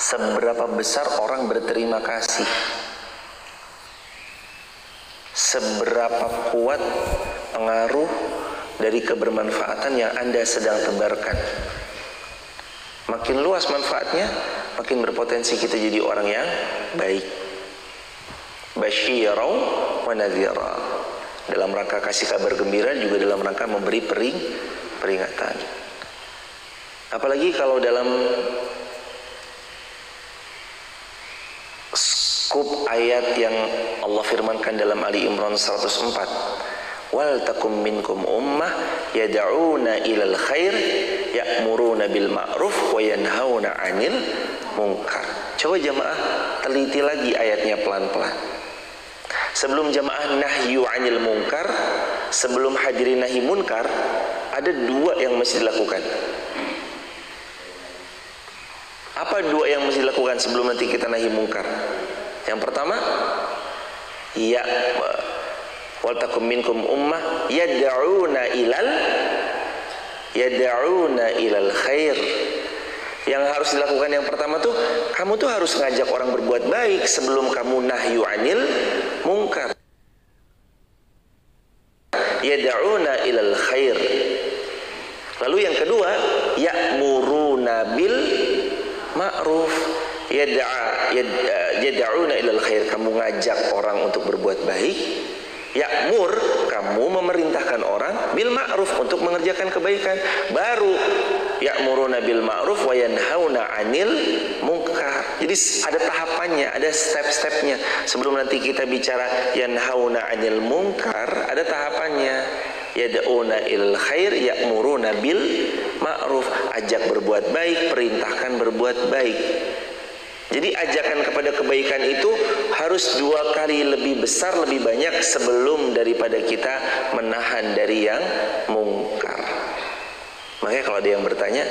seberapa besar orang berterima kasih, seberapa kuat pengaruh dari kebermanfaatan yang Anda sedang tebarkan. Makin luas manfaatnya, makin berpotensi kita jadi orang yang baik. Basyirau wa nadhira, dalam rangka kasih kabar gembira, juga dalam rangka memberi peringatan. Apalagi kalau dalam skup ayat yang Allah firmankan dalam Ali Imran 104, wal takum minkum ummah yad'una ilal khair ya'muruna bil ma'ruf wa yanhauna 'anil munkar. Coba jamaah teliti lagi ayatnya pelan-pelan. Sebelum jamaah nahyu 'anil munkar, sebelum hadirin nahi munkar, ada dua yang mesti dilakukan. Apa dua yang mesti dilakukan sebelum nanti kita nahi munkar? Yang pertama, ya wal takum minkum ummah yad'una ilal khair. Yang harus dilakukan yang pertama tuh, kamu tuh harus ngajak orang berbuat baik sebelum kamu nahyu 'anil munkar. Yad'una ilal khair. Lalu yang kedua, ya'muruna bil ma'ruf. Yad'una ilal khair, kamu ngajak orang untuk berbuat baik. Ya'mur, kamu memerintahkan orang bil ma'ruf, untuk mengerjakan kebaikan. Baru ya'muruna bil ma'ruf wa yanhauna 'anil munkar. Jadi ada tahapannya, ada step-stepnya. Sebelum nanti kita bicara yanhauna 'anil munkar, ada tahapannya. Yad'una ilal khair ya'muruna bil ma'ruf, ajak berbuat baik, perintahkan berbuat baik. Jadi ajakan kepada kebaikan itu harus dua kali lebih besar, lebih banyak sebelum daripada kita menahan dari yang mungkar. Makanya kalau ada yang bertanya,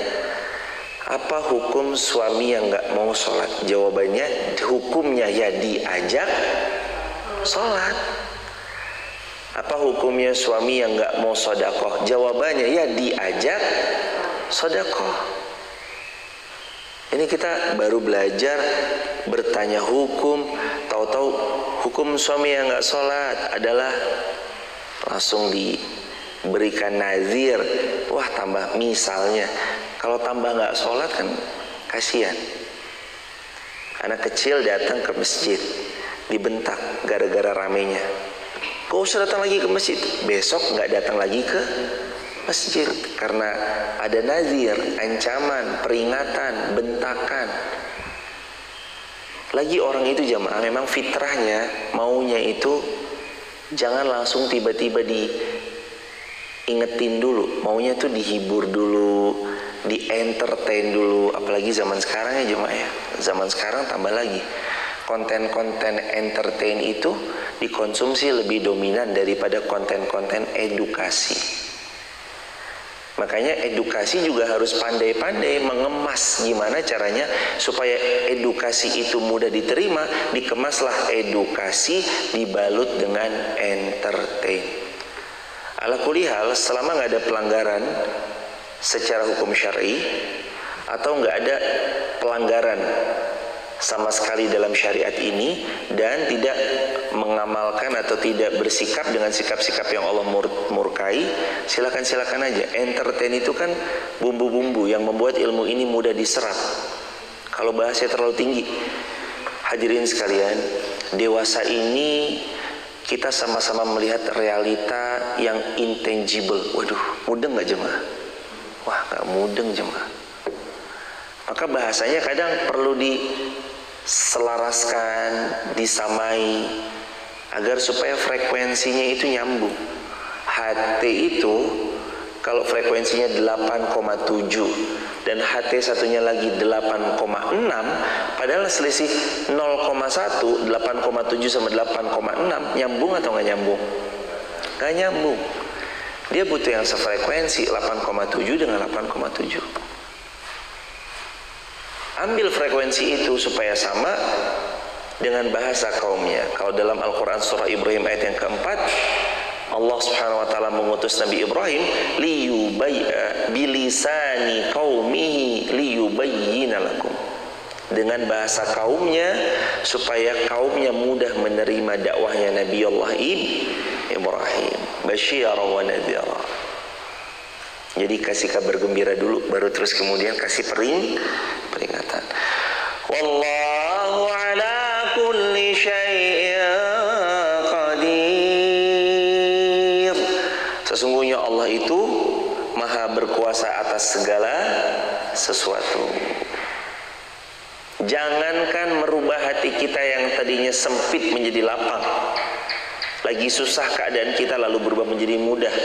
apa hukum suami yang gak mau sholat? Jawabannya, hukumnya ya diajak sholat. Apa hukumnya suami yang gak mau sedekah? Jawabannya ya diajak sedekah. Ini kita baru belajar bertanya hukum, tahu-tahu hukum suami yang gak sholat adalah langsung diberikan nazir. Wah, tambah misalnya, kalau tambah gak sholat kan kasihan. Anak kecil datang ke masjid, dibentak gara-gara ramenya. Kau usah datang lagi ke masjid, besok gak datang lagi ke masjid, karena ada nazir, ancaman, peringatan, bentakan. Lagi orang itu jamaah memang fitrahnya maunya itu jangan langsung tiba-tiba diingetin dulu, maunya tuh dihibur dulu, di entertain dulu. Apalagi zaman sekarang ya jamaah ya, zaman sekarang tambah lagi konten-konten entertain itu dikonsumsi lebih dominan daripada konten-konten edukasi. Makanya edukasi juga harus pandai-pandai mengemas gimana caranya supaya edukasi itu mudah diterima. Dikemaslah edukasi dibalut dengan entertain. Ala kulli hal, selama nggak ada pelanggaran secara hukum syar'i atau nggak ada pelanggaran sama sekali dalam syariat ini, dan tidak mengamalkan atau tidak bersikap dengan sikap-sikap yang Allah murkai, silakan aja. Entertain itu kan bumbu-bumbu yang membuat ilmu ini mudah diserap. Kalau bahasanya terlalu tinggi, hadirin sekalian, dewasa ini kita sama-sama melihat realita yang intangible. Waduh, mudeng nggak jemaah? Wah, nggak mudeng jemaah. Maka bahasanya kadang perlu diselaraskan, disamai, agar supaya frekuensinya itu nyambung. HT itu kalau frekuensinya 8,7 dan HT satunya lagi 8,6, padahal selisih 0,1, 8,7 sama 8,6, nyambung atau nggak nyambung? Nggak nyambung. Dia butuh yang sefrekuensi, 8,7 dengan 8,7. Ambil frekuensi itu supaya sama dengan bahasa kaumnya. Kalau dalam Al-Quran surah Ibrahim ayat yang keempat, Allah subhanahu wa ta'ala mengutus Nabi Ibrahim bilisani qaumihi liyubayyina lakum. dengan bahasa kaumnya supaya kaumnya mudah menerima dakwahnya Nabi Allah Ibrahim. Basyira wa nadhira. Jadi kasih kabar gembira dulu, baru terus kemudian kasih peringatan. Wallahu ala kulli syai'in qadir. Sesungguhnya Allah itu maha berkuasa atas segala sesuatu. Jangankan merubah hati kita yang tadinya sempit menjadi lapang. Lagi susah keadaan kita lalu berubah menjadi mudah.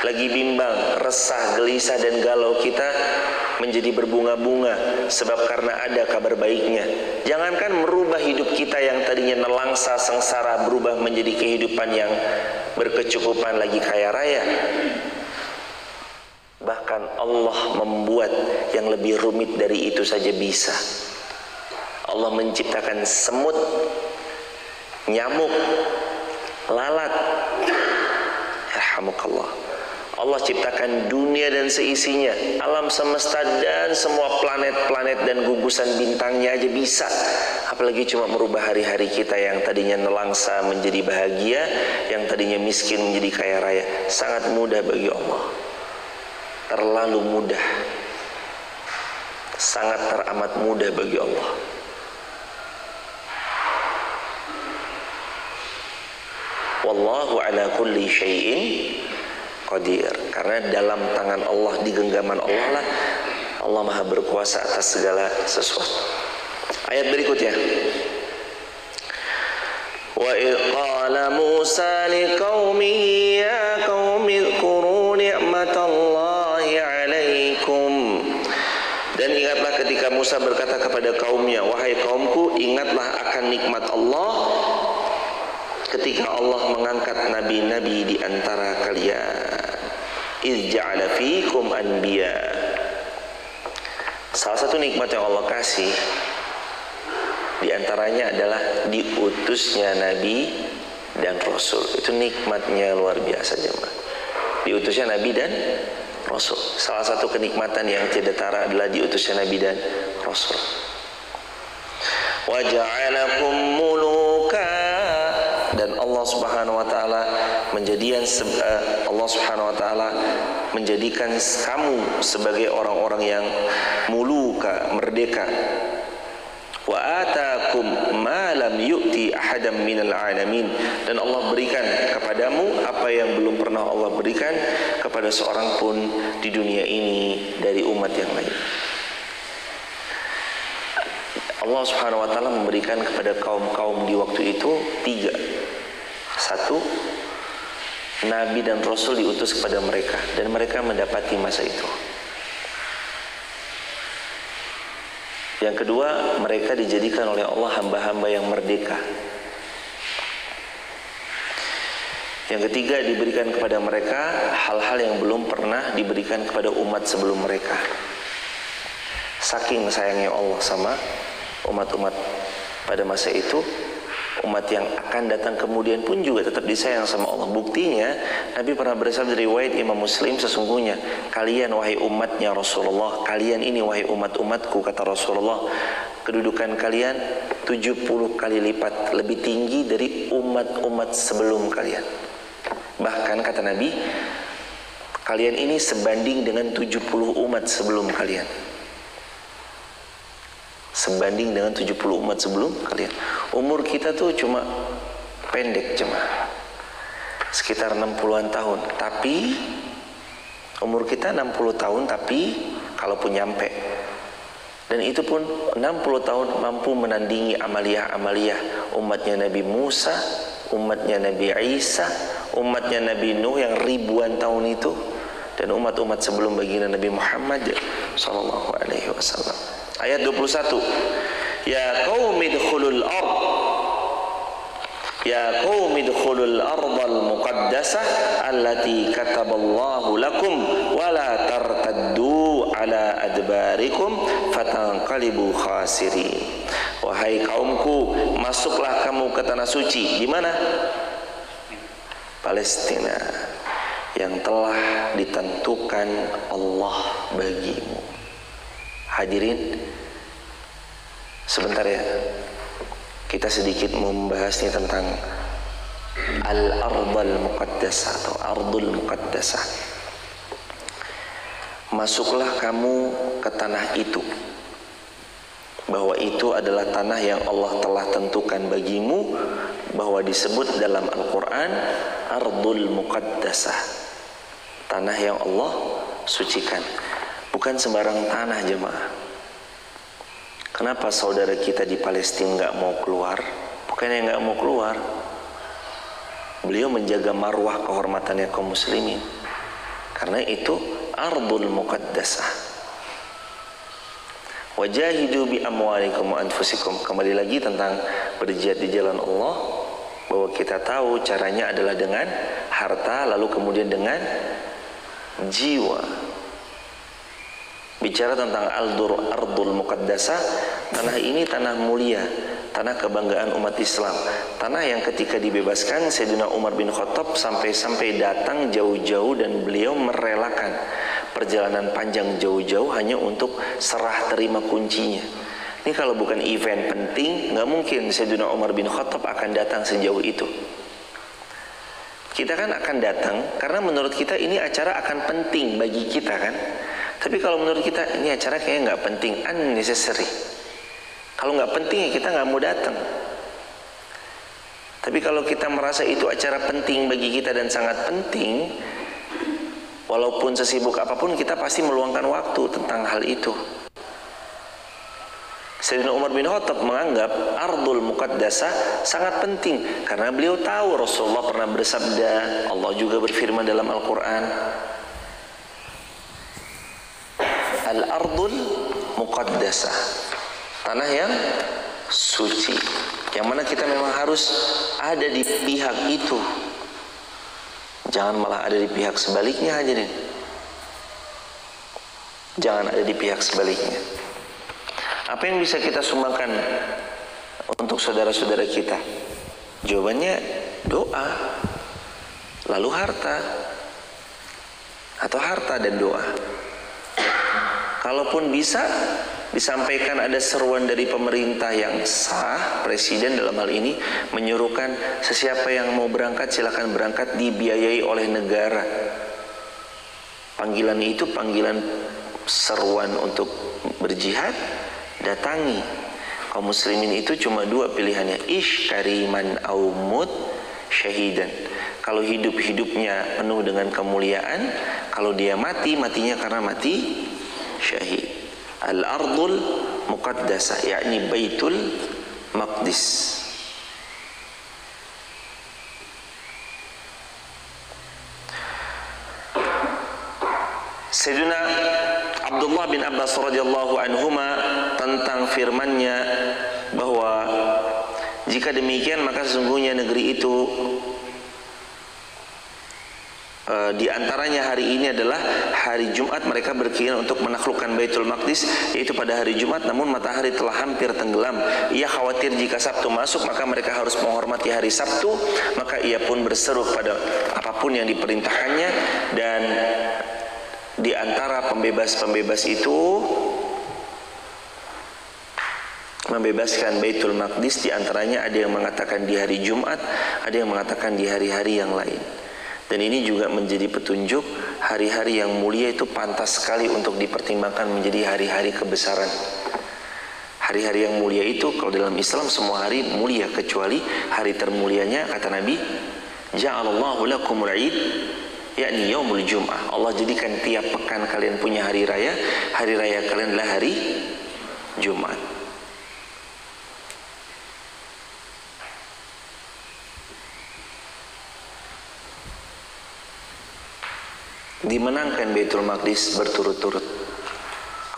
Lagi bimbang, resah, gelisah dan galau kita menjadi berbunga-bunga sebab karena ada kabar baiknya. Jangankan merubah hidup kita yang tadinya nelangsa sengsara berubah menjadi kehidupan yang berkecukupan, lagi kaya raya. Bahkan Allah membuat yang lebih rumit dari itu saja bisa. Allah menciptakan semut, nyamuk, lalat. Yarhamukallah. Allah ciptakan dunia dan seisinya, alam semesta dan semua planet-planet dan gugusan bintangnya aja bisa. Apalagi cuma merubah hari-hari kita yang tadinya nelangsa menjadi bahagia, yang tadinya miskin menjadi kaya raya. Sangat mudah bagi Allah. Terlalu mudah. Sangat teramat mudah bagi Allah. Wallahu ala kulli syai'in qadir. Karena dalam tangan Allah, di genggaman Allah lah Allah maha berkuasa atas segala sesuatu. Ayat berikutnya, wa qala Musa liqaumihi ya qaumi dzkuru ni'matallahi 'alaikum. Dan ingatlah ketika Musa berkata kepada kaumnya, wahai kaumku, ingatlah akan nikmat Allah ketika Allah mengangkat nabi-nabi di antara kalian. Idz ja'ala fikum anbiya. Salah satu nikmat yang Allah kasih di antaranya adalah diutusnya nabi dan rasul. Itu nikmatnya luar biasa jemaah. Diutusnya nabi dan rasul. Salah satu kenikmatan yang tidak tara adalah diutusnya nabi dan rasul. Wa ja'alakum muluka. Dan Allah Subhanahu wa taala menjadikan kamu sebagai orang-orang yang muluka, merdeka. Wa atakum ma lam yu'ti ahadam minal alamin. Dan Allah berikan kepadamu apa yang belum pernah Allah berikan kepada seorang pun di dunia ini dari umat yang lain. Allah Subhanahu wa taala memberikan kepada kaum-kaum di waktu itu 3. Satu, nabi dan rasul diutus kepada mereka dan mereka mendapati masa itu. Yang kedua, mereka dijadikan oleh Allah hamba-hamba yang merdeka. Yang ketiga, diberikan kepada mereka hal-hal yang belum pernah diberikan kepada umat sebelum mereka. Saking sayangnya Allah sama umat-umat pada masa itu, umat yang akan datang kemudian pun juga tetap disayang sama Allah. Buktinya Nabi pernah bersabda dari riwayat Imam Muslim, sesungguhnya kalian wahai umatnya Rasulullah, kalian ini wahai umat-umatku, kata Rasulullah, kedudukan kalian 70 kali lipat lebih tinggi dari umat-umat sebelum kalian. Bahkan kata Nabi, kalian ini sebanding dengan 70 umat sebelum kalian. Sebanding dengan 70 umat sebelum kalian. Umur kita tuh cuma pendek jemaah, sekitar 60-an tahun. Tapi umur kita 60 tahun, tapi kalaupun nyampe, dan itu pun 60 tahun mampu menandingi amaliyah-amaliyah umatnya Nabi Musa, umatnya Nabi Isa, umatnya Nabi Nuh yang ribuan tahun itu, dan umat-umat sebelum baginda Nabi Muhammad sallallahu alaihi wasallam. Ayat 21, ya qaumi dkhulul ard, ya qaumi dkhulul ardal muqaddasah allati kataballahu lakum wa la tartaddu ala adbarikum fatanqalibu khasirin. Wahai kaumku, masuklah kamu ke tanah suci. Di mana? Palestina, yang telah ditentukan Allah bagimu. Hadirin, Sebentar ya, kita sedikit membahasnya tentang Al-Ardul Muqaddasah atau Ardul Muqaddasah. Masuklah kamu ke tanah itu, bahwa itu adalah tanah yang Allah telah tentukan bagimu, bahwa disebut dalam Al-Quran Ardul Muqaddasah, tanah yang Allah sucikan. Bukan sembarang tanah, jemaah. Kenapa saudara kita di Palestina nggak mau keluar? Bukannya nggak mau keluar, beliau menjaga marwah kehormatannya kaum muslimin, karena itu Ardul Muqaddasah. Wajahidu bi amwalikum wa anfusikum. Kembali lagi tentang berjihad di jalan Allah, bahwa kita tahu caranya adalah dengan harta, lalu kemudian dengan jiwa. Bicara tentang Ardul Muqaddasah, tanah ini tanah mulia, tanah kebanggaan umat Islam, tanah yang ketika dibebaskan Sayyidina Umar bin Khattab sampai datang jauh-jauh, dan beliau merelakan perjalanan panjang jauh-jauh hanya untuk serah terima kuncinya. Ini kalau bukan event penting, nggak mungkin Sayyidina Umar bin Khattab akan datang sejauh itu. Kita kan akan datang karena menurut kita ini acara akan penting bagi kita kan. Tapi kalau menurut kita ini acara kayaknya nggak penting, unnecessary. Kalau nggak penting ya kita nggak mau datang. Tapi kalau kita merasa itu acara penting bagi kita dan sangat penting, walaupun sesibuk apapun kita pasti meluangkan waktu tentang hal itu. Sayyidina Umar bin Khattab menganggap Ardul Muqaddasah sangat penting karena beliau tahu Rasulullah pernah bersabda, Allah juga berfirman dalam Al-Quran, Al-Ardul Muqaddasah, tanah yang suci, yang mana kita memang harus ada di pihak itu. Jangan malah ada di pihak sebaliknya, hadirin. Jangan ada di pihak sebaliknya. Apa yang bisa kita sumbangkan untuk saudara-saudara kita? Jawabannya doa, lalu harta, atau harta dan doa. Kalaupun bisa disampaikan ada seruan dari pemerintah yang sah, presiden dalam hal ini menyuruhkan sesiapa yang mau berangkat silakan berangkat, dibiayai oleh negara. Panggilan itu panggilan seruan untuk berjihad, datangi. Kaum muslimin itu cuma dua pilihannya, ish kariman au mut syahidan. Kalau hidup-hidupnya penuh dengan kemuliaan, kalau dia mati, matinya karena mati syahid. Al-Ardul Muqaddasah, yakni Baitul Maqdis. Sayyidina Abdullah bin Abbas radhiyallahu anhuma tentang firman-Nya bahwa jika demikian maka sesungguhnya negeri itu di antaranya hari ini adalah hari Jumat, mereka berkeinginan untuk menaklukkan Baitul Maqdis, yaitu pada hari Jumat, namun matahari telah hampir tenggelam. Ia khawatir jika Sabtu masuk maka mereka harus menghormati hari Sabtu, maka ia pun berseru pada apapun yang diperintahkannya. Dan di antara pembebas-pembebas itu membebaskan Baitul Maqdis, di antaranya ada yang mengatakan di hari Jumat, ada yang mengatakan di hari-hari yang lain. Dan ini juga menjadi petunjuk hari-hari yang mulia itu pantas sekali untuk dipertimbangkan menjadi hari-hari kebesaran. Hari-hari yang mulia itu kalau dalam Islam semua hari mulia kecuali hari termulianya kata Nabi, ja'alallahu lakumul 'id, yakni yaumul jum'ah. Allah jadikan tiap pekan kalian punya hari raya kalian adalah hari Jumat. Dimenangkan Baitul Maqdis berturut-turut.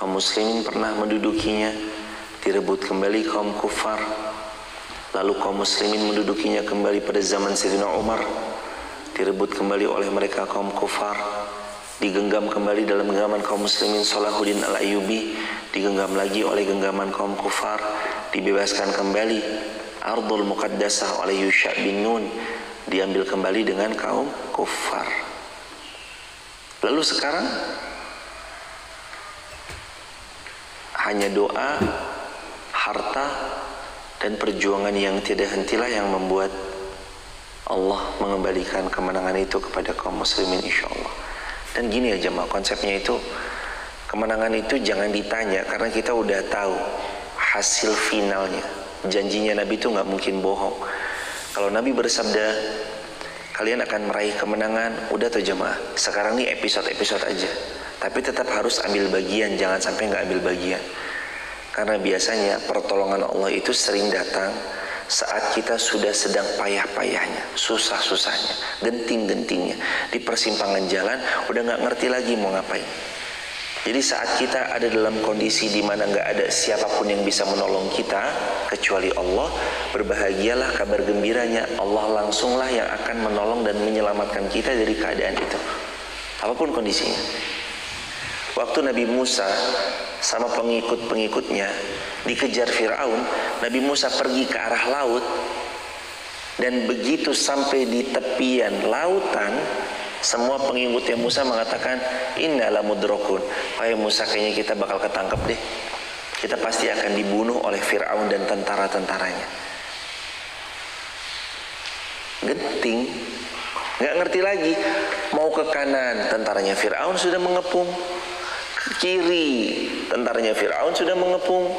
Kaum muslimin pernah mendudukinya, direbut kembali kaum kufar. Lalu kaum muslimin mendudukinya kembali pada zaman Sayyidina Umar, direbut kembali oleh mereka kaum kufar. Digenggam kembali dalam genggaman kaum muslimin Salahuddin Al-Ayyubi, digenggam lagi oleh genggaman kaum kufar, dibebaskan kembali. Ardul Muqaddasah oleh Yusha bin Nun diambil kembali dengan kaum kufar. Lalu sekarang hanya doa, harta, dan perjuangan yang tidak hentilah yang membuat Allah mengembalikan kemenangan itu kepada kaum muslimin insyaallah. Dan gini ya jemaah, konsepnya itu kemenangan itu jangan ditanya karena kita udah tahu hasil finalnya. Janjinya Nabi itu nggak mungkin bohong. Kalau Nabi bersabda kalian akan meraih kemenangan, udah tuh jemaah, sekarang nih episode-episode aja, tapi tetap harus ambil bagian, jangan sampai nggak ambil bagian. Karena biasanya pertolongan Allah itu sering datang saat kita sudah sedang payah-payahnya, susah-susahnya, genting-gentingnya, di persimpangan jalan udah nggak ngerti lagi mau ngapain. Jadi saat kita ada dalam kondisi di mana nggak ada siapapun yang bisa menolong kita kecuali Allah, berbahagialah, kabar gembiranya, Allah langsunglah yang akan menolong dan menyelamatkan kita dari keadaan itu, apapun kondisinya. Waktu Nabi Musa sama pengikut-pengikutnya dikejar Fir'aun, Nabi Musa pergi ke arah laut, dan begitu sampai di tepian lautan, semua pengikutnya Musa mengatakan, inna lamudrakun, wahai Musa, kayaknya kita bakal ketangkep deh, kita pasti akan dibunuh oleh Fir'aun dan tentara-tentaranya. Genting, nggak ngerti lagi, mau ke kanan tentaranya Fir'aun sudah mengepung, ke kiri tentaranya Fir'aun sudah mengepung,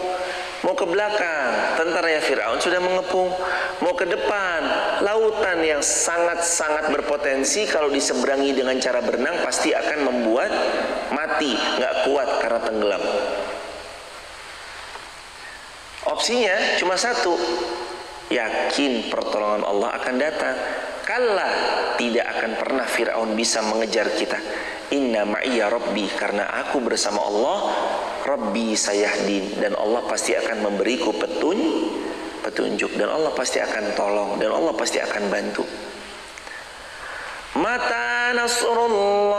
mau ke belakang tentaranya Fir'aun sudah mengepung, mau ke depan lautan yang sangat-sangat berpotensi kalau diseberangi dengan cara berenang pasti akan membuat mati, nggak kuat karena tenggelam. Opsinya cuma satu, yakin pertolongan Allah akan datang. Kalla, tidak akan pernah Fir'aun bisa mengejar kita. Inna ma'iyya rabbi, karena aku bersama Allah, Rabbi sayahdin, dan Allah pasti akan memberiku petunjuk, dan Allah pasti akan tolong, dan Allah pasti akan bantu. Mata nasrullah.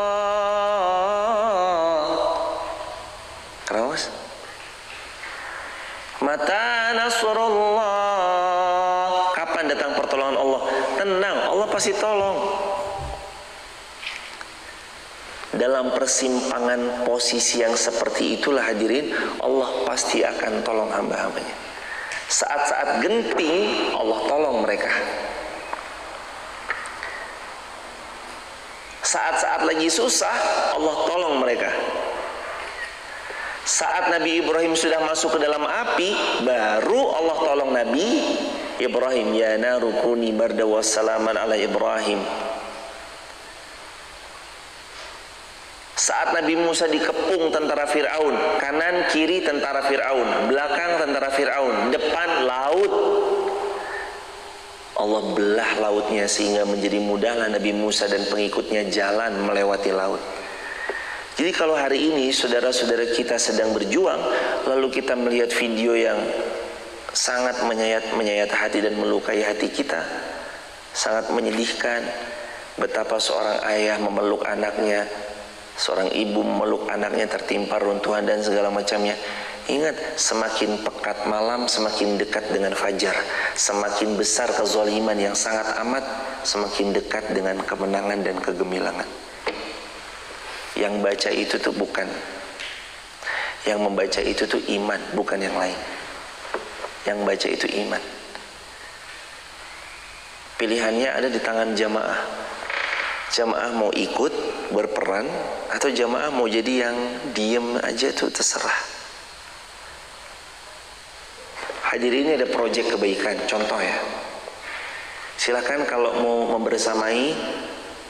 Terus mata nasrullah, kapan datang pertolongan Allah? Tenang, Allah pasti tolong. Dalam persimpangan posisi yang seperti itulah hadirin, Allah pasti akan tolong hamba-hambanya. Saat-saat genting, Allah tolong mereka. Saat-saat lagi susah, Allah tolong mereka. Saat Nabi Ibrahim sudah masuk ke dalam api, baru Allah tolong Nabi Ibrahim. Ya naru kuni barda wa salaman ala Ibrahim. Saat Nabi Musa dikepung tentara Fir'aun, kanan kiri tentara Fir'aun, belakang tentara Fir'aun, depan laut, Allah belah lautnya sehingga menjadi mudahlah Nabi Musa dan pengikutnya jalan melewati laut. Jadi kalau hari ini saudara-saudara kita sedang berjuang, lalu kita melihat video yang sangat menyayat hati dan melukai hati kita, sangat menyedihkan, betapa seorang ayah memeluk anaknya, seorang ibu memeluk anaknya tertimpa runtuhan dan segala macamnya. Ingat, semakin pekat malam, semakin dekat dengan fajar. Semakin besar kezaliman yang sangat amat, semakin dekat dengan kemenangan dan kegemilangan. Yang baca itu tuh bukan, yang membaca itu tuh iman, bukan yang lain. Yang baca itu iman. Pilihannya ada di tangan jamaah. Jamaah mau ikut berperan atau jamaah mau jadi yang diem aja, tuh terserah. Hadirin, ini ada proyek kebaikan, contoh ya. Silakan kalau mau membersamai,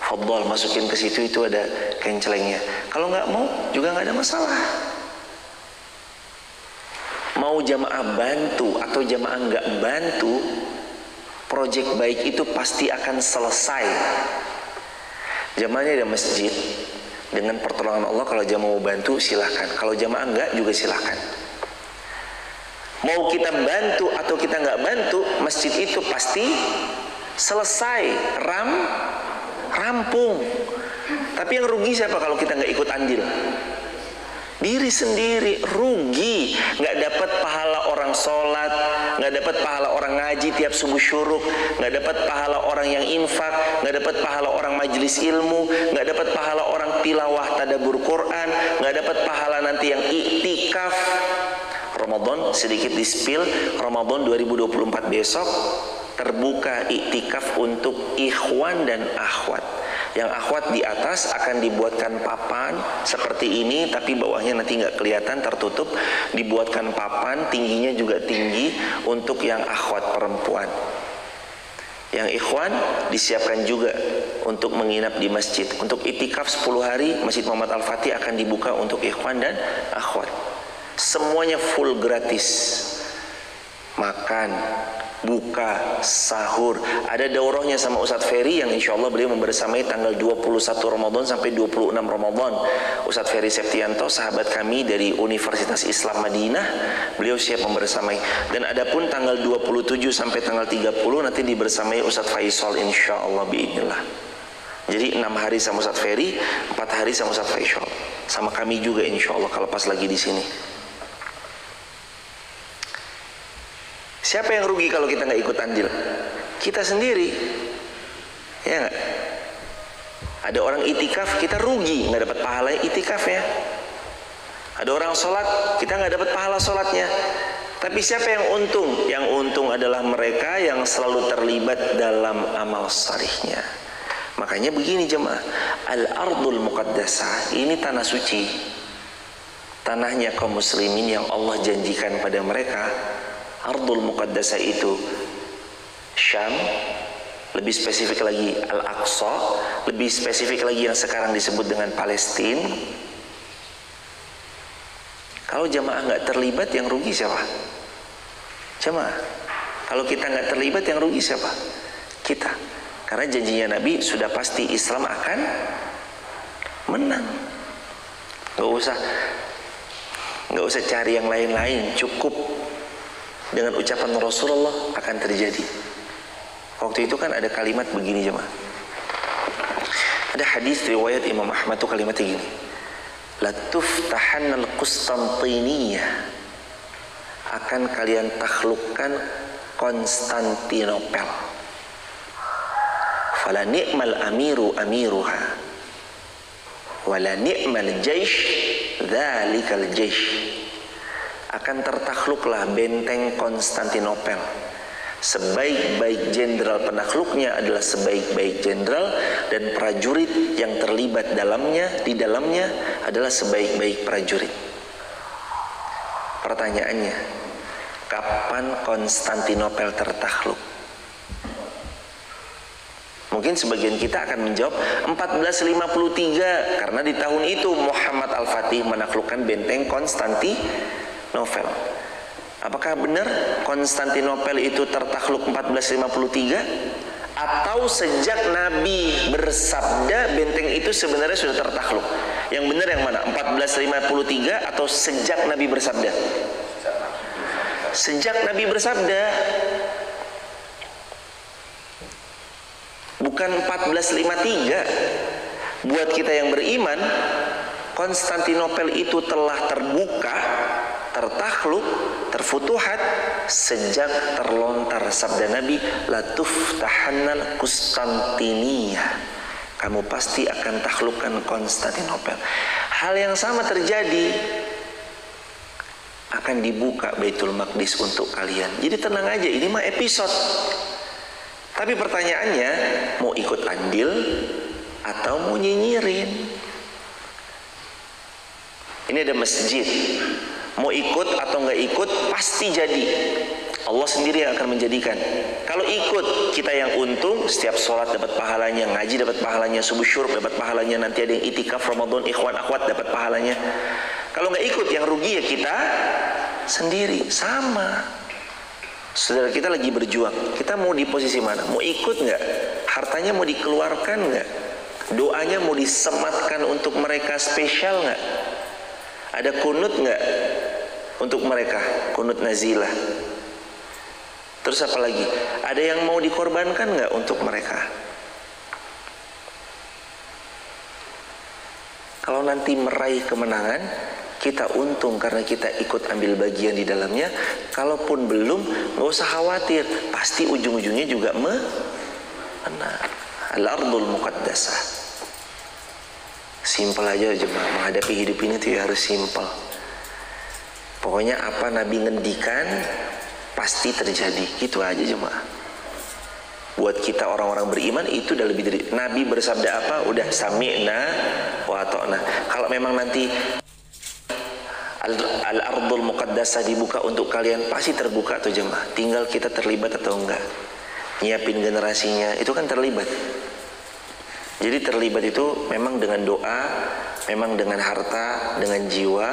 fadhol masukin ke situ, itu ada kencelengnya. Kalau nggak mau juga nggak ada masalah. Mau jamaah bantu atau jamaah nggak bantu, proyek baik itu pasti akan selesai. Jamaahnya ada masjid, dengan pertolongan Allah kalau jamaah mau bantu silahkan, kalau jamaah enggak juga silahkan. Mau kita bantu atau kita enggak bantu, masjid itu pasti selesai, rampung. Tapi yang rugi siapa kalau kita enggak ikut andil? Diri sendiri rugi, nggak dapat pahala orang sholat, nggak dapat pahala orang ngaji tiap subuh syuruk, nggak dapat pahala orang yang infak, nggak dapat pahala orang majelis ilmu, nggak dapat pahala orang tilawah tadabbur Quran, nggak dapat pahala nanti yang iktikaf. Ramadan, sedikit di-spill, Ramadan 2024 besok terbuka iktikaf untuk ikhwan dan akhwat. Yang akhwat di atas akan dibuatkan papan seperti ini, tapi bawahnya nanti nggak kelihatan, tertutup. Dibuatkan papan, tingginya juga tinggi untuk yang akhwat perempuan. Yang ikhwan disiapkan juga untuk menginap di masjid. Untuk iktikaf 10 hari, Masjid Muhammad Al-Fatih akan dibuka untuk ikhwan dan akhwat. Semuanya full gratis. Makan, buka, sahur. Ada daurahnya sama Ustadz Ferry yang insya Allah beliau membersamai tanggal 21 Ramadan sampai 26 Ramadan. Ustadz Ferry Septianto, sahabat kami dari Universitas Islam Madinah, beliau siap membersamai. Dan adapun tanggal 27 sampai tanggal 30 nanti dibersamai Ustadz Faisal insya Allah biidznillah. Jadi 6 hari sama Ustadz Ferry, 4 hari sama Ustadz Faisal. Sama kami juga insya Allah kalau pas lagi di sini. Siapa yang rugi kalau kita nggak ikut andil? Kita sendiri, ya nggak? Ada orang itikaf, kita rugi nggak dapat pahala itikaf ya. Ada orang sholat, kita nggak dapat pahala sholatnya. Tapi siapa yang untung? Yang untung adalah mereka yang selalu terlibat dalam amal salihnya. Makanya begini jemaah, al-ardul muqaddasah ini tanah suci, tanahnya kaum muslimin yang Allah janjikan pada mereka. Ardul Muqaddasah itu Syam, lebih spesifik lagi Al-Aqsa, lebih spesifik lagi yang sekarang disebut dengan Palestina. Kalau jamaah nggak terlibat, yang rugi siapa? Jamaah. Kalau kita nggak terlibat, yang rugi siapa? Kita. Karena janjinya Nabi sudah pasti Islam akan menang. Nggak usah cari yang lain-lain, cukup dengan ucapan Rasulullah akan terjadi. Waktu itu kan ada kalimat begini jemaah. Ada hadis riwayat Imam Ahmad tuh kalimatnya gini. La tuftahannal Qustantiniyah, akan kalian taklukkan Konstantinopel. Fala ni'mal amiru amiruha wala ni'mal jaish dzalikal jaish. Akan tertakluklah benteng Konstantinopel. Sebaik-baik jenderal penakluknya adalah sebaik-baik jenderal, dan prajurit yang terlibat di dalamnya adalah sebaik-baik prajurit. Pertanyaannya, kapan Konstantinopel tertakluk? Mungkin sebagian kita akan menjawab 1453, karena di tahun itu Muhammad Al-Fatih menaklukkan benteng Konstantinopel. Apakah benar Konstantinopel itu tertakluk 1453? Atau sejak Nabi bersabda benteng itu sebenarnya sudah tertakluk? Yang benar yang mana? 1453 atau sejak Nabi bersabda? Sejak Nabi bersabda. Bukan 1453. Buat kita yang beriman, Konstantinopel itu telah terbuka, tertakluk, terfutuhat sejak terlontar sabda Nabi, la tuftahannal Qustantiniyah, kamu pasti akan taklukkan Konstantinopel. Hal yang sama terjadi, akan dibuka Baitul Maqdis untuk kalian. Jadi tenang aja, ini mah episode. Tapi pertanyaannya, mau ikut andil atau mau nyinyirin? Ini ada masjid, mau ikut atau nggak ikut pasti jadi. Allah sendiri yang akan menjadikan. Kalau ikut, kita yang untung, setiap sholat dapat pahalanya, ngaji dapat pahalanya, subuh syuruk dapat pahalanya, nanti ada yang itikaf Ramadan ikhwan akhwat dapat pahalanya. Kalau nggak ikut, yang rugi ya kita sendiri. Sama, saudara kita lagi berjuang, kita mau di posisi mana? Mau ikut nggak? Hartanya mau dikeluarkan nggak? Doanya mau disematkan untuk mereka spesial nggak? Ada kunut nggak untuk mereka? Kunut nazilah. Terus apa lagi? Ada yang mau dikorbankan nggak untuk mereka? Kalau nanti meraih kemenangan, kita untung karena kita ikut ambil bagian di dalamnya. Kalaupun belum, nggak usah khawatir, pasti ujung-ujungnya juga menang. Al-ardul muqaddasah. Simpel aja jemaah, menghadapi hidup ini tuh ya harus simpel. Pokoknya apa Nabi ngendikan pasti terjadi. Gitu aja jemaah. Buat kita orang-orang beriman itu udah lebih dari Nabi bersabda apa, udah sami'na wa ata'na. Kalau memang nanti al-ardul muqaddasah dibuka untuk kalian, pasti terbuka tuh jemaah. Tinggal kita terlibat atau enggak. Nyiapin generasinya, itu kan terlibat. Jadi terlibat itu memang dengan doa, memang dengan harta, dengan jiwa.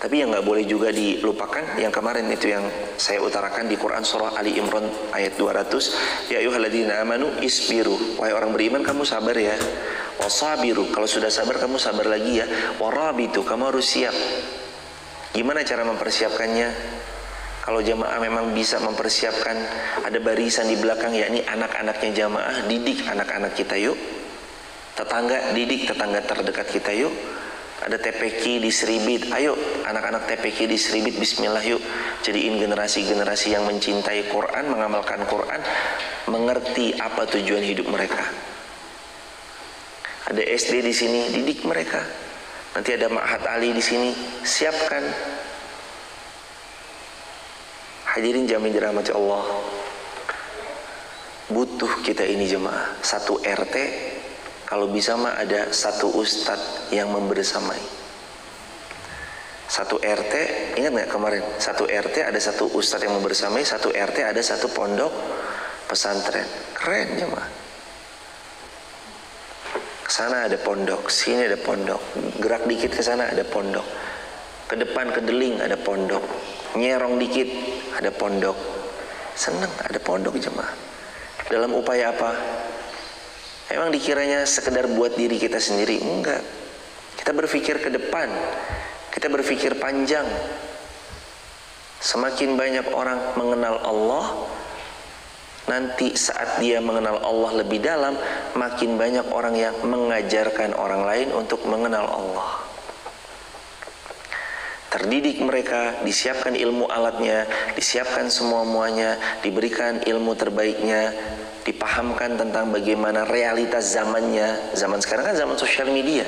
Tapi yang nggak boleh juga dilupakan yang kemarin itu yang saya utarakan di Quran surah Ali Imran ayat 200, ya ayyuhalladzina amanu isbiru, wahai orang beriman kamu sabar ya, wasabiru, kalau sudah sabar kamu sabar lagi ya, warabitu, kamu harus siap. Gimana cara mempersiapkannya? Kalau jamaah memang bisa mempersiapkan, ada barisan di belakang, yakni anak-anaknya jamaah, didik anak-anak kita yuk. Tetangga, didik tetangga terdekat kita yuk. Ada TPQ di Seribit, ayo anak-anak TPQ di Seribit, bismillah yuk. Jadiin generasi-generasi yang mencintai Quran, mengamalkan Quran, mengerti apa tujuan hidup mereka. Ada SD di sini, didik mereka. Nanti ada Ma'had Ali di sini, siapkan. Hadirin jamin dirahmati Allah. Butuh kita ini jemaah. Satu RT, kalau bisa mah ada satu ustadz yang membersamai. Satu RT, ingat nggak kemarin? Satu RT ada satu ustadz yang membersamai, satu RT ada satu pondok pesantren. Keren jemaah. Kesana ada pondok, sini ada pondok. Gerak dikit ke sana ada pondok. Ke depan ke Deling ada pondok. Nyerong dikit ada pondok. Seneng ada pondok jemaah. Dalam upaya apa? Emang dikiranya sekedar buat diri kita sendiri? Enggak. Kita berpikir ke depan. Kita berpikir panjang. Semakin banyak orang mengenal Allah, nanti saat dia mengenal Allah lebih dalam, makin banyak orang yang mengajarkan orang lain untuk mengenal Allah. Terdidik mereka, disiapkan ilmu alatnya, disiapkan semua-muanya, diberikan ilmu terbaiknya, dipahamkan tentang bagaimana realitas zamannya. Zaman sekarang kan zaman sosial media.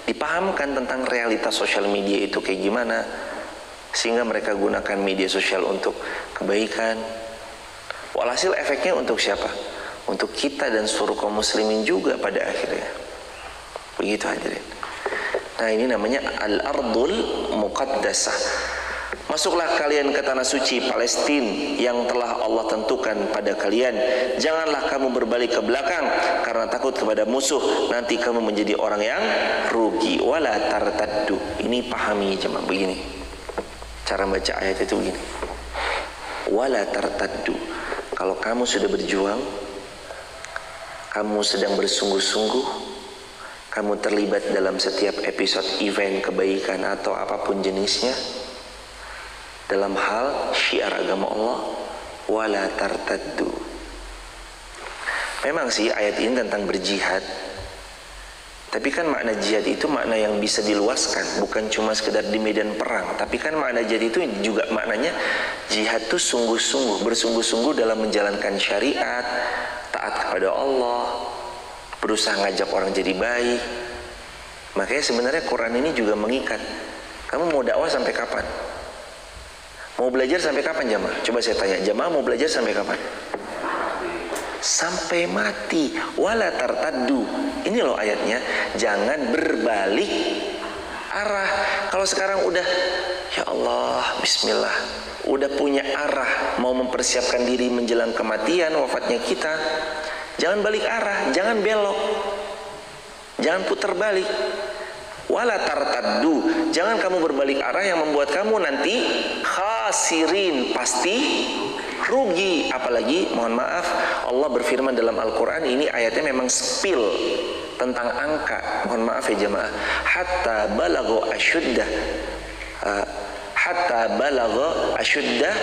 Dipahamkan tentang realitas sosial media itu kayak gimana, sehingga mereka gunakan media sosial untuk kebaikan. Walhasil efeknya untuk siapa? Untuk kita dan seluruh kaum muslimin juga pada akhirnya. Begitu hadirin. Nah ini namanya al-ardul muqaddasah. Masuklah kalian ke tanah suci Palestina yang telah Allah tentukan pada kalian. Janganlah kamu berbalik ke belakang karena takut kepada musuh. Nanti kamu menjadi orang yang rugi. Wala tartaddu. Ini pahami jemaah begini. Cara baca ayat itu begini. Wala tartaddu. Kalau kamu sudah berjuang, kamu sedang bersungguh-sungguh, kamu terlibat dalam setiap episode event kebaikan atau apapun jenisnya, dalam hal syiar agama Allah, wala tartaddu. Memang sih ayat ini tentang berjihad, tapi kan makna jihad itu makna yang bisa diluaskan, bukan cuma sekedar di medan perang. Tapi kan makna jihad itu juga maknanya jihad itu sungguh-sungguh, bersungguh-sungguh dalam menjalankan syariat, taat kepada Allah, berusaha ngajak orang jadi baik. Makanya sebenarnya Quran ini juga mengikat. Kamu mau dakwah sampai kapan? Mau belajar sampai kapan jamaah? Coba saya tanya, jamaah mau belajar sampai kapan? Sampai mati. Wala tartaddu. Ini loh ayatnya, jangan berbalik arah. Kalau sekarang udah, ya Allah, bismillah, udah punya arah, mau mempersiapkan diri menjelang kematian, wafatnya kita, jangan balik arah, jangan belok, jangan putar balik. Wala tartaddu, jangan kamu berbalik arah yang membuat kamu nanti khasirin, pasti rugi. Apalagi mohon maaf, Allah berfirman dalam Al-Quran, ini ayatnya memang spill tentang angka. Mohon maaf ya jemaah, hatta balagha asyuddah, hatta balagha asyuddah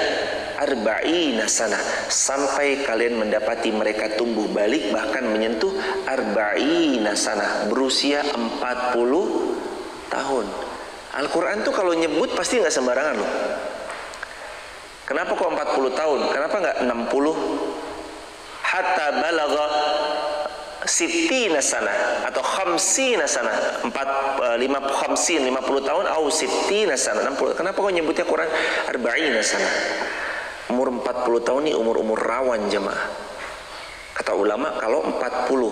arba'ina sanah, sampai kalian mendapati mereka tumbuh balik bahkan menyentuh arba'ina sanah, berusia 40 tahun. Al-Quran tuh kalau nyebut pasti nggak sembarangan loh. Kenapa kok 40 tahun? Kenapa nggak 60? Hatta balagha sittina sana atau khamsina sana, 50 tahun, au sittina sana, 60. Kenapa kok nyebutnya Quran arba'ina sana? Umur 40 tahun ini umur-umur rawan jemaah. Kata ulama kalau 40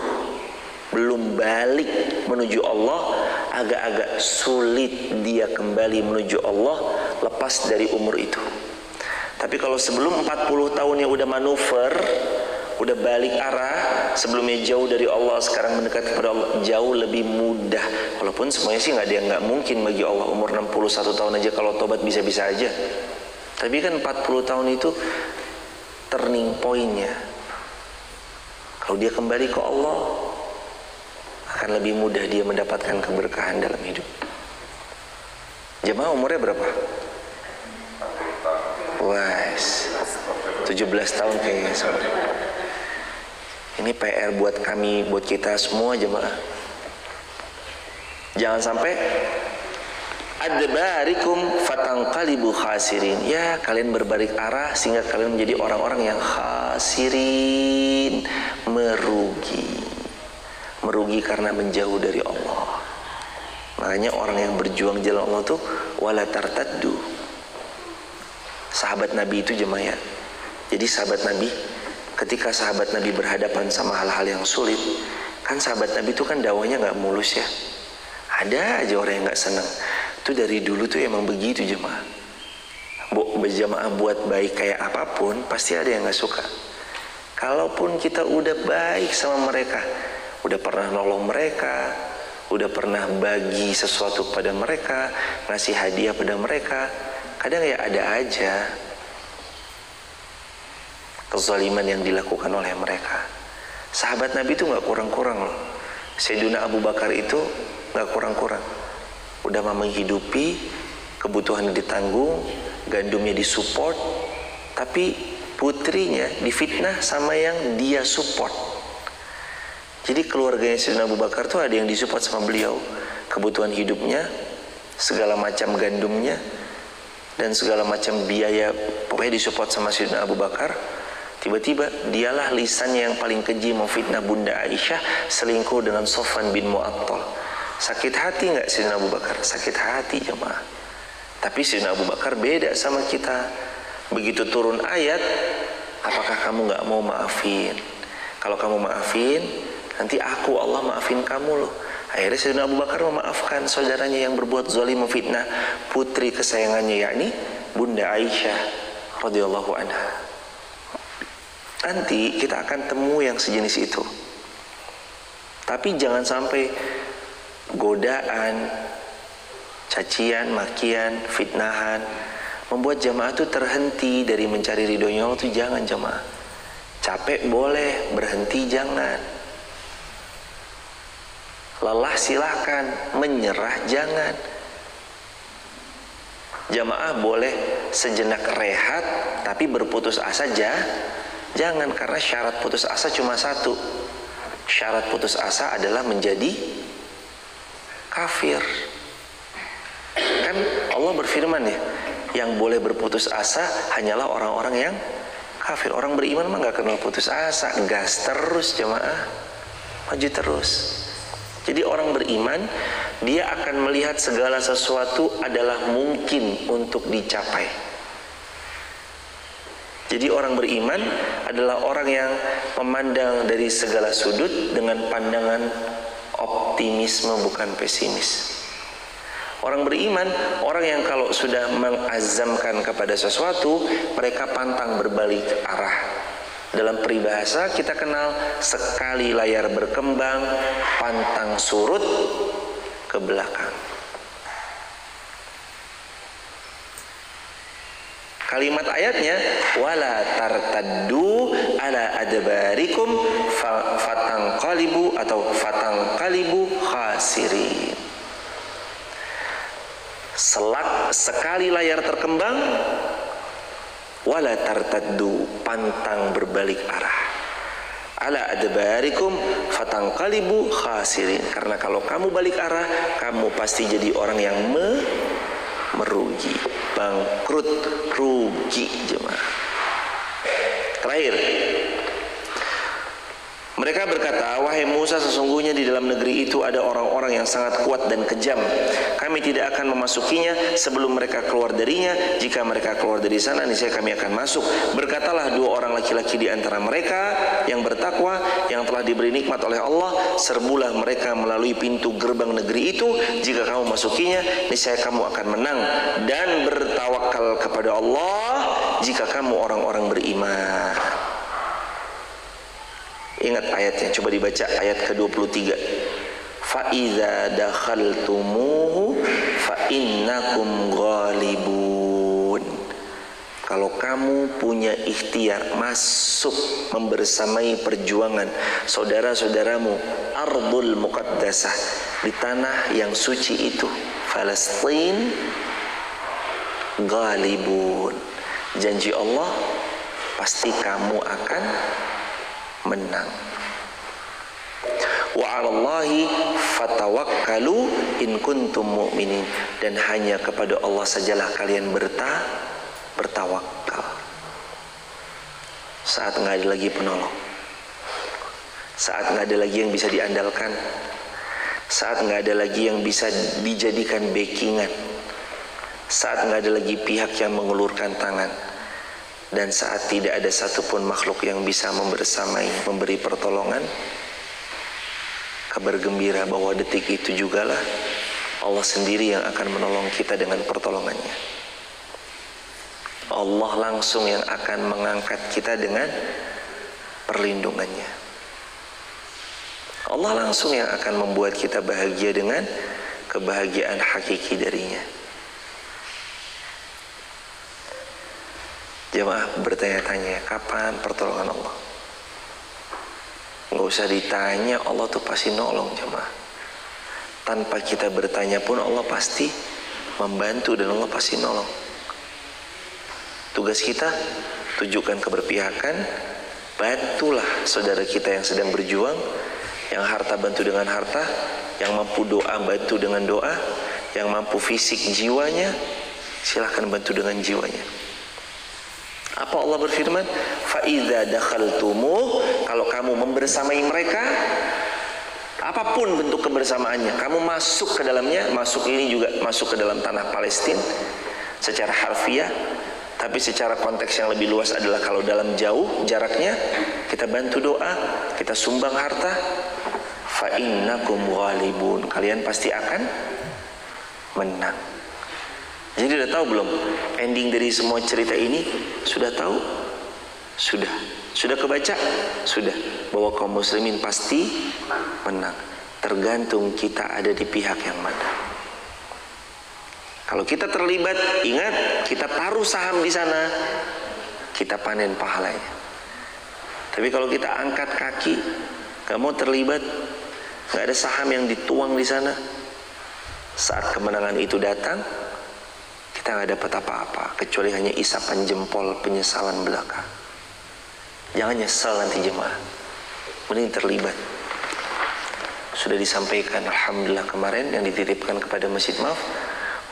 belum balik menuju Allah, agak-agak sulit dia kembali menuju Allah lepas dari umur itu. Tapi kalau sebelum 40 tahunnya udah manuver, udah balik arah, sebelumnya jauh dari Allah, sekarang mendekat kepada Allah, jauh lebih mudah. Walaupun semuanya sih nggak ada yang nggak mungkin bagi Allah. Umur 61 tahun aja kalau tobat bisa-bisa aja. Tapi kan 40 tahun itu turning point-nya. Kalau dia kembali ke Allah, akan lebih mudah dia mendapatkan keberkahan dalam hidup. Jemaah umurnya berapa? Wah, 17 tahun kayaknya. Ini PR buat kami, buat kita semua jemaah. Jangan sampai adbarikum fatanqalibu khasirin. Ya, kalian berbalik arah sehingga kalian menjadi orang-orang yang khasirin, merugi. Merugi karena menjauh dari Allah. Makanya orang yang berjuang jalan Allah tuh wala tartaddu. Sahabat Nabi itu jemaah ya. Jadi sahabat Nabi, ketika sahabat Nabi berhadapan sama hal-hal yang sulit, kan sahabat Nabi itu kan dakwahnya nggak mulus ya. Ada aja orang yang nggak senang. Itu dari dulu tuh emang begitu jemaah. Berjamaah buat baik kayak apapun, pasti ada yang nggak suka. Kalaupun kita udah baik sama mereka, udah pernah nolong mereka, udah pernah bagi sesuatu pada mereka, ngasih hadiah pada mereka, kadang ya ada aja kezaliman yang dilakukan oleh mereka. Sahabat Nabi itu nggak kurang-kurang loh. Sayyidina Abu Bakar itu nggak kurang-kurang. Udah menghidupi, kebutuhan ditanggung, gandumnya disupport, tapi putrinya difitnah sama yang dia support. Jadi keluarganya Sayyidina Abu Bakar tuh ada yang disupport sama beliau, kebutuhan hidupnya, segala macam gandumnya, dan segala macam biaya pokoknya disupport sama Sayyidina Abu Bakar. Tiba-tiba dialah lisannya yang paling keji memfitnah Bunda Aisyah selingkuh dengan Sofwan bin Mu'attal. Sakit hati nggak Sayyidina Abu Bakar? Sakit hati jemaah. Tapi Sayyidina Abu Bakar beda sama kita. Begitu turun ayat, apakah kamu nggak mau maafin? Kalau kamu maafin, nanti aku Allah maafin kamu loh. Akhirnya Sayyidina Abu Bakar memaafkan saudaranya yang berbuat zalim memfitnah putri kesayangannya, yakni Bunda Aisyah radhiyallahu anha. Nanti kita akan temu yang sejenis itu. Tapi jangan sampai godaan, cacian, makian, fitnahan membuat jamaah itu terhenti dari mencari ridhonya Allah. Itu jangan jamaah. Capek boleh, berhenti jangan. Lelah silakan, menyerah jangan. Jamaah boleh sejenak rehat, tapi berputus asa jangan, karena syarat putus asa cuma satu. Syarat putus asa adalah menjadi kafir. Kan Allah berfirman ya, yang boleh berputus asa hanyalah orang-orang yang kafir. Orang beriman mah gak kenal putus asa, gas terus jemaah, maju terus. Jadi orang beriman, dia akan melihat segala sesuatu adalah mungkin untuk dicapai. Jadi orang beriman adalah orang yang memandang dari segala sudut dengan pandangan optimisme bukan pesimis. Orang beriman, orang yang kalau sudah mengazamkan kepada sesuatu, mereka pantang berbalik arah. Dalam peribahasa kita kenal, sekali layar berkembang, pantang surut ke belakang. Kalimat ayatnya wala tartaddu ala adbarikum fatanqalibu atau fatanqalibu khasirin. Sekali layar terkembang, wala tartaddu, pantang berbalik arah. Ala adbarikum fatanqalibu khasirin. Karena kalau kamu balik arah, kamu pasti jadi orang yang merugi, bangkrut, rugi jemaah. Terakhir, Mereka berkata, wahai Musa, sesungguhnya di dalam negeri itu ada orang-orang yang sangat kuat dan kejam. Kami tidak akan memasukinya sebelum mereka keluar darinya. Jika mereka keluar dari sana, niscaya kami akan masuk. Berkatalah dua orang laki-laki di antara mereka yang bertakwa, yang telah diberi nikmat oleh Allah, serbulah mereka melalui pintu gerbang negeri itu. Jika kamu masukinya, niscaya kamu akan menang. Dan bertawakal kepada Allah jika kamu orang-orang beriman. Ingat ayatnya, coba dibaca ayat ke-23. Fa-idza dakhaltumuhu fa innakum ghalibun. Kalau kamu punya ikhtiar masuk membersamai perjuangan saudara-saudaramu ardul muqaddasah, di tanah yang suci itu, Palestina, ghalibun. Janji Allah, pasti kamu akan menang. Wa 'alallahi fatawakkalu in kuntum mu'minin. Dan hanya kepada Allah sajalah kalian bertawakal. Saat nggak ada lagi penolong, saat nggak ada lagi yang bisa diandalkan, saat nggak ada lagi yang bisa dijadikan backingan, saat nggak ada lagi pihak yang mengulurkan tangan, dan saat tidak ada satupun makhluk yang bisa membersamai, memberi pertolongan, kabar gembira bahwa detik itu jugalah Allah sendiri yang akan menolong kita dengan pertolongannya. Allah langsung yang akan mengangkat kita dengan perlindungannya. Allah langsung yang akan membuat kita bahagia dengan kebahagiaan hakiki darinya. Jemaah bertanya-tanya, kapan pertolongan Allah? Nggak usah ditanya, Allah tuh pasti nolong jemaah. Tanpa kita bertanya pun Allah pasti membantu dan Allah pasti nolong. Tugas kita, tunjukkan keberpihakan, bantulah saudara kita yang sedang berjuang, yang harta bantu dengan harta, yang mampu doa bantu dengan doa, yang mampu fisik jiwanya, silahkan bantu dengan jiwanya. Apa Allah berfirman? Fa-idza dakhaltumuh, kalau kamu membersamai mereka, apapun bentuk kebersamaannya, kamu masuk ke dalamnya. Masuk ini juga masuk ke dalam tanah Palestina secara harfiah, tapi secara konteks yang lebih luas adalah kalau dalam jauh jaraknya, kita bantu doa, kita sumbang harta, fa innakum ghalibun, kalian pasti akan menang. Jadi udah tahu belum ending dari semua cerita ini? Sudah tahu? Sudah kebaca? Sudah. Bahwa kaum muslimin pasti menang. Tergantung kita ada di pihak yang mana. Kalau kita terlibat, ingat, kita taruh saham di sana, kita panen pahalanya. Tapi kalau kita angkat kaki, gak mau terlibat, gak ada saham yang dituang di sana, saat kemenangan itu datang, kita nggak dapat apa-apa kecuali hanya isapan jempol penyesalan belaka. Jangan nyesal nanti jemaah, mending terlibat. Sudah disampaikan alhamdulillah kemarin yang dititipkan kepada Masjid Maaf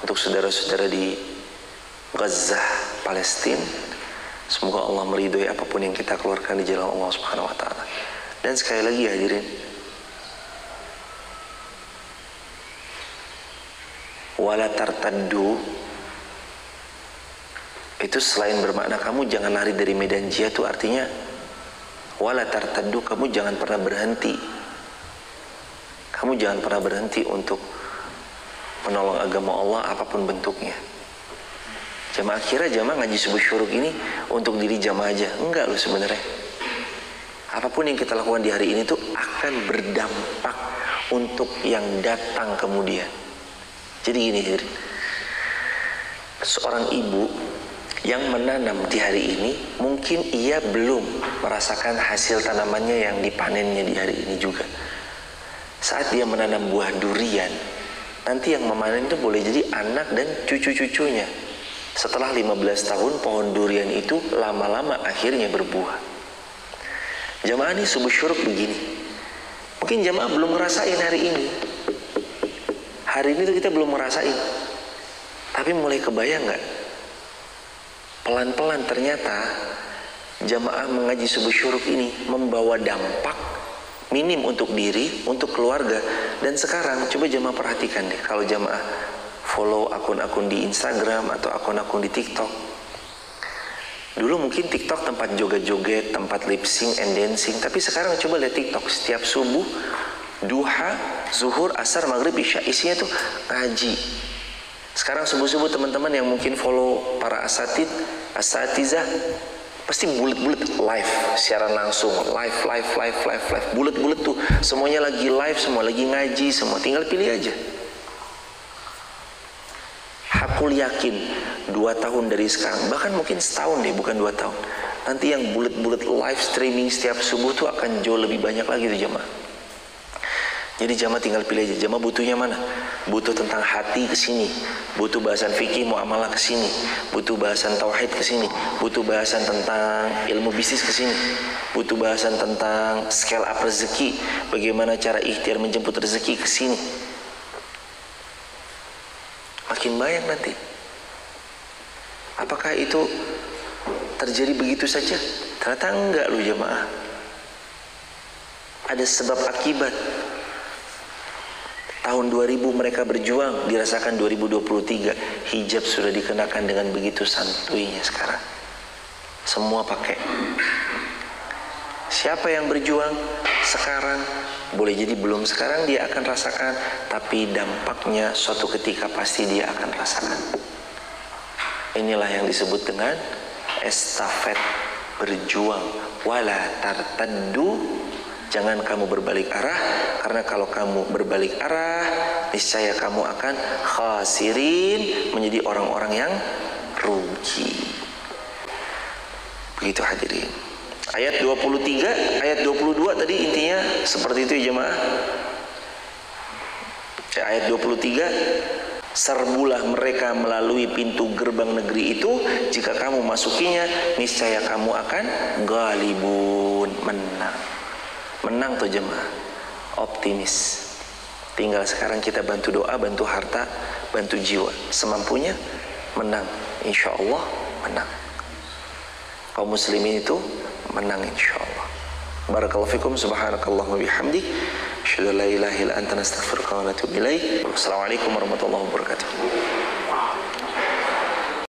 untuk saudara-saudara di Gaza, Palestina. Semoga Allah meridhoi apapun yang kita keluarkan di jalan Allah Subhanahu wa taala. Dan sekali lagi hadirin, wala tartaddu itu selain bermakna kamu jangan lari dari medan jihad, itu artinya wala tartaddu, kamu jangan pernah berhenti. Kamu jangan pernah berhenti untuk menolong agama Allah apapun bentuknya. Jamaah kira jamaah ngaji subuh syuruk ini untuk diri jamaah aja. Enggak loh sebenarnya. Apapun yang kita lakukan di hari ini tuh akan berdampak untuk yang datang kemudian. Jadi gini, seorang ibu yang menanam di hari ini, mungkin ia belum merasakan hasil tanamannya yang dipanennya di hari ini juga. Saat dia menanam buah durian, nanti yang memanen itu boleh jadi anak dan cucu-cucunya. Setelah 15 tahun pohon durian itu lama-lama akhirnya berbuah. Jamaah ini subuh syuruk begini, mungkin jamaah belum ngerasain hari ini. Hari ini tuh kita belum ngerasain, tapi mulai kebayang gak? Pelan-pelan ternyata jamaah mengaji subuh syuruk ini membawa dampak minim untuk diri, untuk keluarga. Dan sekarang coba jamaah perhatikan deh, kalau jamaah follow akun-akun di Instagram atau akun-akun di TikTok. Dulu mungkin TikTok tempat joget-joget, tempat lip sync and dancing, tapi sekarang coba lihat TikTok setiap subuh, duha, zuhur, asar, maghrib, isya, isinya tuh ngaji. Sekarang subuh-subuh teman-teman yang mungkin follow para asatizah, pasti bulet-bulet live, siaran langsung, live, bulet-bulet tuh, semuanya lagi live, semua lagi ngaji, semua tinggal pilih aja. Aku yakin 2 tahun dari sekarang, bahkan mungkin setahun deh, bukan 2 tahun, nanti yang bulet-bulet live streaming setiap subuh tuh akan jauh lebih banyak lagi tuh jamaah. Jadi jamaah tinggal pilih aja, jamaah butuhnya mana? Butuh tentang hati ke sini, butuh bahasan fikih muamalah ke sini, butuh bahasan tauhid ke sini, butuh bahasan tentang ilmu bisnis ke sini, butuh bahasan tentang scale up rezeki, bagaimana cara ikhtiar menjemput rezeki ke sini. Makin banyak nanti. Apakah itu terjadi begitu saja? Ternyata enggak loh jamaah. Ada sebab akibat. Tahun 2000 mereka berjuang, dirasakan 2023 hijab sudah dikenakan dengan begitu santuinya sekarang. Semua pakai. Siapa yang berjuang sekarang? Boleh jadi belum sekarang dia akan rasakan, tapi dampaknya suatu ketika pasti dia akan rasakan. Inilah yang disebut dengan estafet berjuang. Wala tartaddu, jangan kamu berbalik arah, karena kalau kamu berbalik arah, niscaya kamu akan khasirin, menjadi orang-orang yang rugi. Begitu hadirin. Ayat 23, ayat 22 tadi intinya seperti itu ya jemaah. Ayat 23, serbulah mereka melalui pintu gerbang negeri itu, jika kamu masukinya, niscaya kamu akan ghalibun, menang. Menang tuh jemaah, optimis. Tinggal sekarang kita bantu doa, bantu harta, bantu jiwa, semampunya menang. Insya Allah menang. Kaum muslimin itu menang insyaallah. Barakallahu fikum, subhanakallahumma bihamdik, asyhadu an la ilaha illa anta, nastaghfiruka wa natubu ilaik. Wassalamualaikum warahmatullahi wabarakatuh.